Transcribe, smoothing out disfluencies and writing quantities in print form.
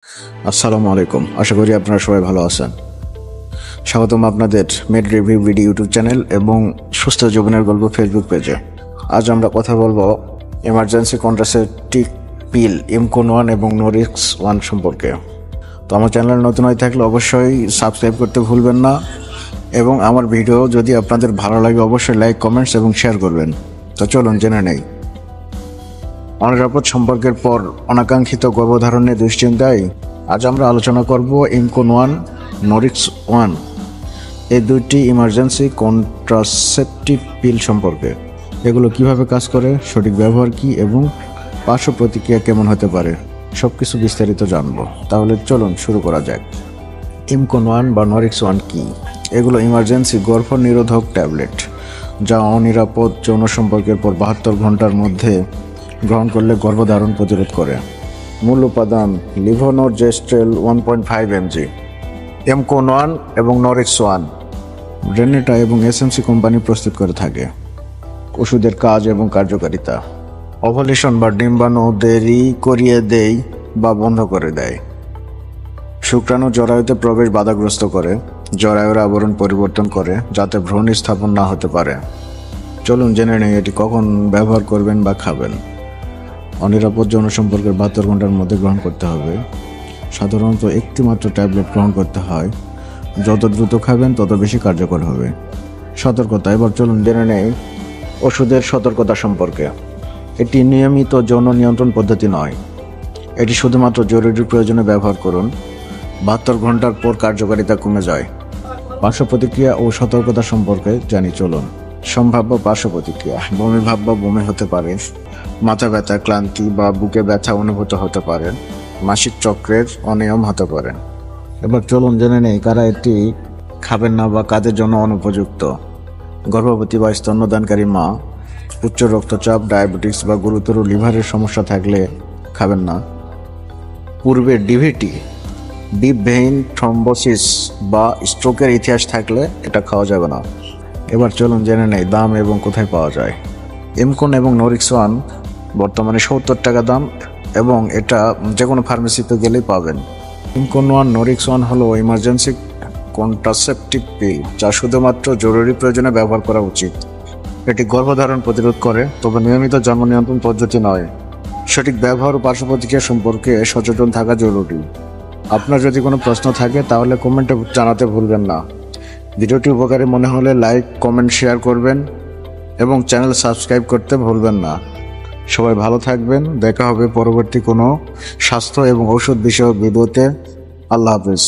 আসসালামু আলাইকুম। আশা করি আপনারা সবাই ভালো আছেন। স্বাগতম আপনাদের made review video YouTube channel এবং সুস্থ জীবনের গল্প ফেসবুক পেজে। আজ আমরা কথা বলবো এমার্জেন্সি কন্ট্রাসেপটিভ পিল ইমকোন-1 এবং নরিক্স-1 সম্পর্কে। তো আমার চ্যানেল নতুন হয়ে থাকলে অবশ্যই সাবস্ক্রাইব করতে ভুলবেন না এবং আমার ভিডিও যদি আপনাদের ভালো লাগে অবশ্যই লাইক, কমেন্টস এবং শেয়ার করবেন। তো চলুন জেনে নেই। অনিরাপদ সম্পর্কের পর অনাকাঙ্ক্ষিত গর্ভধারণের দুশ্চিন্তায় আজ আমরা আলোচনা করব ইমকোন-1, নরিক্স-1 এই দুইটি ইমার্জেন্সি কন্ট্রাসেপটিভ পিল সম্পর্কে। এগুলো কিভাবে কাজ করে, সঠিক ব্যবহার কি এবং পার্শ্ব প্রতিক্রিয়া কেমন হতে পারে, সব কিছু বিস্তারিত জানবো। তাহলে চলুন শুরু করা যাক। ইমকোন-1 বা নরিক্স-1 কি? এগুলো ইমার্জেন্সি গর্ভ নিরোধক ট্যাবলেট যা অনিরাপদ যৌন সম্পর্কের পর 72 ঘন্টার মধ্যে গ্রহণ করলে গর্ভধারণ প্রতিরোধ করে। মূল উপাদান লিভোনোরজেস্ট্রেল 1.5 mg। ইমকোন-1 এবং নরিক্স-1 রেনেটা এবং এসএমসি কোম্পানি প্রস্তুত করে থাকে। ওষুধের কাজ এবং কার্যকারিতা: ওভুলেশন বা ডিম্বাণু দেরি করিয়ে দেয় বা বন্ধ করে দেয়। শুক্রাণু জরায়ুতে প্রবেশ বাধাগ্রস্ত করে, জরায়ুর আবরণ পরিবর্তন করে যাতে ভ্রূণ স্থাপন না হতে পারে। চলুন জেনে নেই এটি কখন ব্যবহার করবেন বা খাবেন। অনিরাপদ যৌন সম্পর্কের 72 ঘন্টার মধ্যে গ্রহণ করতে হবে। সাধারণত একটি মাত্র ট্যাবলেট গ্রহণ করতে হয়। যত দ্রুত খাবেন তত বেশি কার্যকর হবে। সতর্কতা: এবার চলুন জেনে নেই ওষুধের সতর্কতা সম্পর্কে। এটি নিয়মিত যৌন নিয়ন্ত্রণ পদ্ধতি নয়। এটি শুধুমাত্র জরুরি প্রয়োজনে ব্যবহার করুন। 72 ঘন্টার পর কার্যকারিতা কমে যায়। পার্শ্ব প্রতিক্রিয়া ও সতর্কতা সম্পর্কে জানি চলুন। সম্ভাব্য পার্শ্ব প্রতিক্রিয়া: বমি ভাব বা বমি হতে পারে, মাথা ব্যথা, ক্লান্তি বা বুকে ব্যথা অনুভূত হতে পারে, মাসিক চক্রের অনিয়ম হতে পারে। এবার চলুন জেনে নেই কারা এটি খাবেন না বা কাদের জন্য অনুপযুক্ত। গর্ভবতী বা স্তন্যদানকারী মা, উচ্চ রক্তচাপ, ডায়াবেটিস বা গুরুতর লিভারের সমস্যা থাকলে খাবেন না। পূর্বে ডিভিটি, ডিপ ভেইন থ্রম্বোসিস বা স্ট্রোকের ইতিহাস থাকলে এটা খাওয়া যাবে না। এবার চলুন জেনে নেই দাম এবং কোথায় পাওয়া যায়। ইমকোন এবং নরিক্স-1 বর্তমানে 70 টাকা দাম এবং এটা যে কোনো ফার্মেসিতে গেলেই পাবেন। ইমকোন-1, নরিক্স-1 হলো ইমার্জেন্সি কন্ট্রাসেপটিভ পিল যা শুধুমাত্র জরুরি প্রয়োজনে ব্যবহার করা উচিত। এটি গর্ভধারণ প্রতিরোধ করে, তবে নিয়মিত জন্ম নিয়ন্ত্রণ পদ্ধতি নয়। সঠিক ব্যবহার ও পার্শ্ব প্রতিক্রিয়া সম্পর্কে সচেতন থাকা জরুরি। আপনার যদি কোনো প্রশ্ন থাকে তাহলে কমেন্টে জানাতে ভুলবেন না। ভিডিওটি উপকারী মনে হলে লাইক, কমেন্ট, শেয়ার করবেন এবং চ্যানেল সাবস্ক্রাইব করতে ভুলবেন না। সবাই ভালো থাকবেন। দেখা হবে পরবর্তী কোনো স্বাস্থ্য এবং ঔষধ বিষয়ক ভিডিওতে। আল্লাহ হাফেজ।